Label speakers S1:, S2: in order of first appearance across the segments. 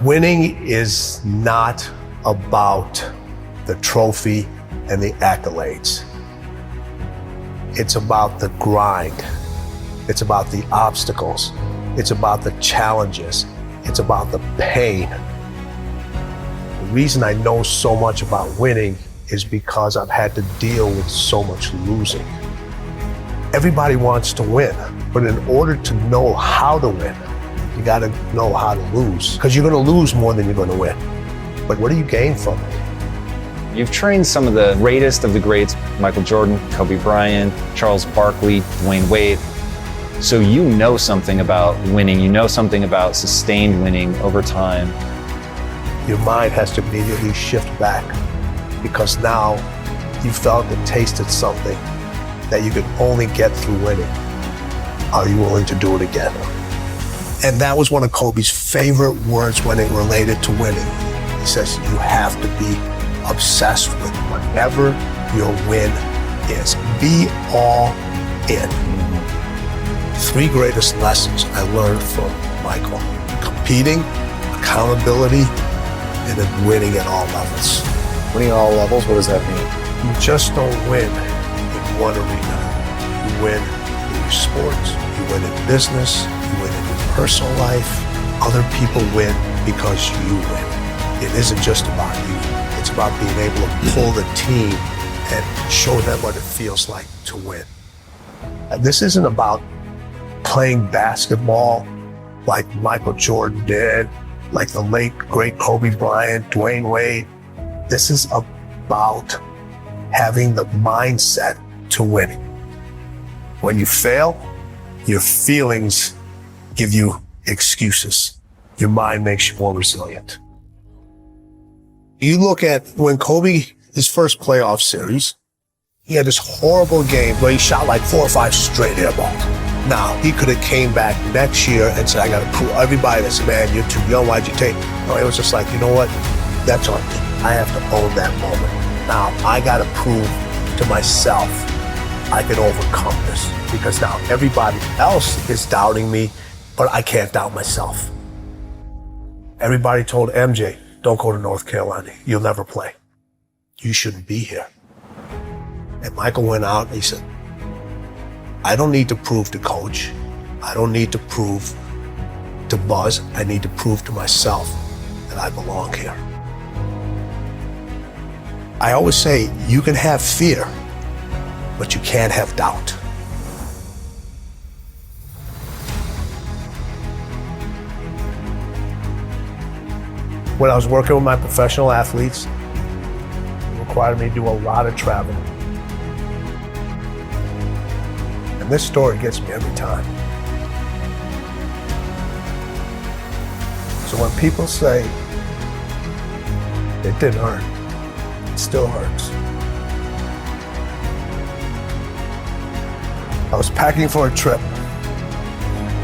S1: Winning is not about the trophy and the accolades. It's about the grind. It's about the obstacles. It's about the challenges. It's about the pain. The reason I know so much about winning is because I've had to deal with so much losing. Everybody wants to win, but in order to know how to win, you gotta know how to lose, because you're gonna lose more than you're gonna win. But what do you gain from it?
S2: You've trained some of the greatest of the greats, Michael Jordan, Kobe Bryant, Charles Barkley, Dwayne Wade. So you know something about winning, you know something about sustained winning over time.
S1: Your mind has to immediately shift back, because now you felt and tasted something that you could only get through winning. Are you willing to do it again? And that was one of Kobe's favorite words when it related to winning. He says, you have to be obsessed with whatever your win is. Be all in. 3 greatest lessons I learned from Michael: competing, accountability, and then winning at all levels.
S3: Winning at all levels, what does that mean?
S1: You just don't win in one arena. You win in your sports, you win in business, you win in your personal life. Other people win because you win. It isn't just about you. It's about being able to pull the team and show them what it feels like to win. And this isn't about playing basketball like Michael Jordan did, like the late, great Kobe Bryant, Dwayne Wade. This is about having the mindset to winning. When you fail, your feelings give you excuses. Your mind makes you more resilient. You look at when Kobe, his first playoff series, he had this horrible game where he shot like 4 or 5 straight air balls. Now, he could have came back next year and said, I got to prove everybody that said, man, you're too young, why'd you take? No, it was just like, you know what? That's on me. I have to own that moment. Now, I got to prove to myself I can overcome this, because now everybody else is doubting me, but I can't doubt myself. Everybody told MJ, don't go to North Carolina. You'll never play. You shouldn't be here. And Michael went out and he said, I don't need to prove to coach. I don't need to prove to Buzz. I need to prove to myself that I belong here. I always say you can have fear, but you can't have doubt. When I was working with my professional athletes, it required me to do a lot of traveling. And this story gets me every time. So when people say it didn't hurt, it still hurts. I was packing for a trip.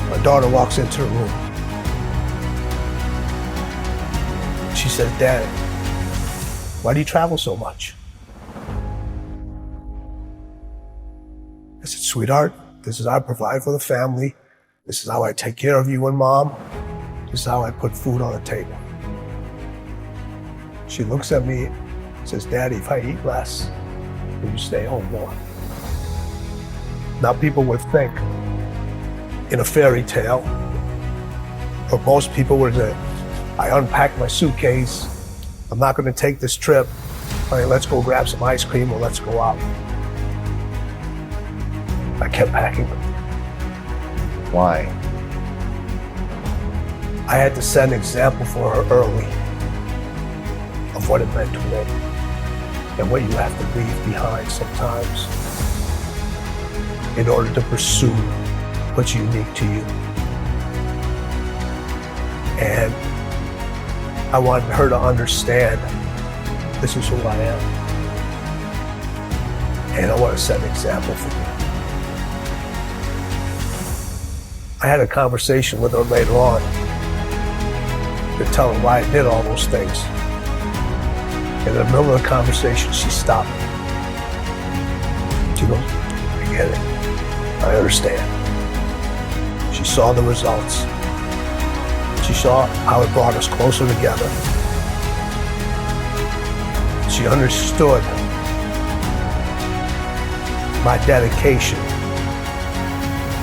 S1: My daughter walks into the room. She says, Dad, why do you travel so much? I said, sweetheart, this is how I provide for the family. This is how I take care of you and Mom. This is how I put food on the table. She looks at me and says, Daddy, if I eat less, will you stay home more? Now people would think in a fairy tale, or most people would say, I unpacked my suitcase. I'm not going to take this trip. All right, let's go grab some ice cream or let's go out. I kept packing them.
S3: Why?
S1: I had to set an example for her early of what it meant to win and what you have to leave behind sometimes in order to pursue what's unique to you. And I wanted her to understand this is who I am. And I want to set an example for you. I had a conversation with her later on to tell her why I did all those things. And in the middle of the conversation, she stopped. She goes, I get it. I understand. She saw the results. She saw how it brought us closer together. She understood my dedication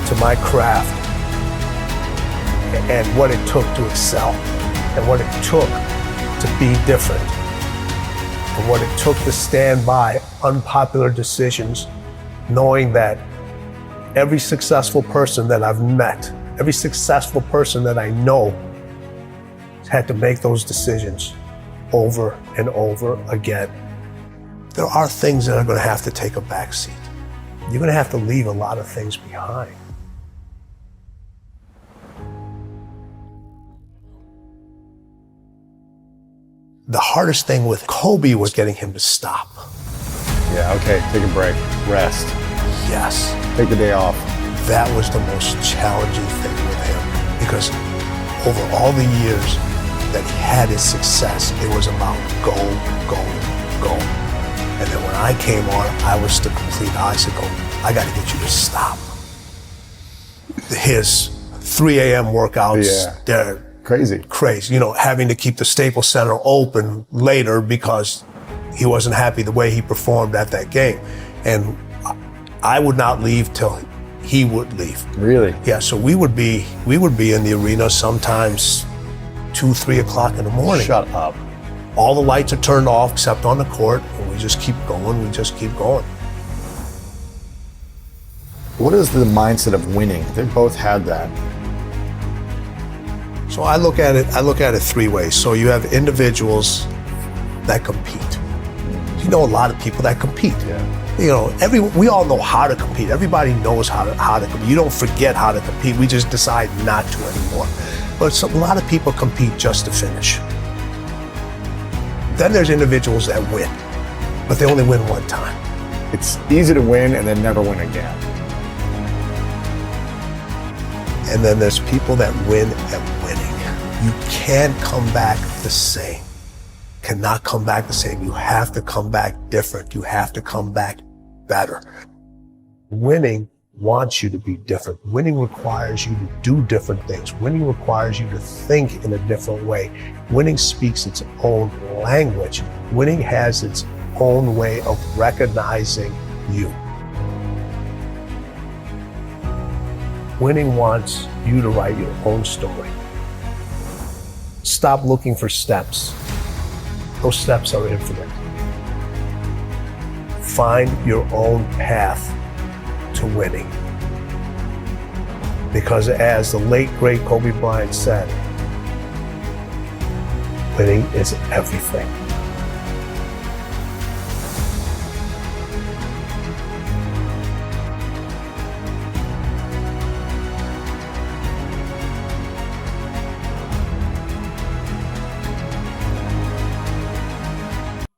S1: to my craft and what it took to excel and what it took to be different and what it took to stand by unpopular decisions, knowing that every successful person that I've met, every successful person that I know had to make those decisions over and over again. There are things that are going to have to take a back seat. You're going to have to leave a lot of things behind. The hardest thing with Kobe was getting him to stop.
S3: Yeah, okay, take a break, rest,
S1: Yes,
S3: take the day off.
S1: that was the most challenging thing with him, because over all the years that he had his success, it was about go, go, go. And then when I came on, I was the complete icicle. I got to get you to stop. His 3 a.m. workouts,
S3: Yeah.
S1: they're
S3: Crazy.
S1: crazy. You know, having to keep the Staples Center open later because he wasn't happy the way he performed at that game. And I would not leave till he would leave.
S3: Really?
S1: Yeah, so we would be in the arena sometimes 2, 3 o'clock in the morning.
S3: Shut up.
S1: All the lights are turned off except on the court, and we just keep going, we just keep going.
S3: What is the mindset of winning? They both had that.
S1: So I look at it 3 ways. So you have individuals that compete. You know a lot of people that compete.
S3: Yeah.
S1: You know, we all know how to compete. Everybody knows how to compete. You don't forget how to compete. We just decide not to anymore. But a lot of people compete just to finish. Then there's individuals that win, but they only win one time.
S3: It's easy to win and then never win again.
S1: And then there's people that win at winning. You can't come back the same. Cannot come back the same. You have to come back different. You have to come back better. Winning wants you to be different. Winning requires you to do different things. Winning requires you to think in a different way. Winning speaks its own language. Winning has its own way of recognizing you. Winning wants you to write your own story. Stop looking for steps. Those steps are infinite. Find your own path to winning. Because as the late, great Kobe Bryant said, winning is everything.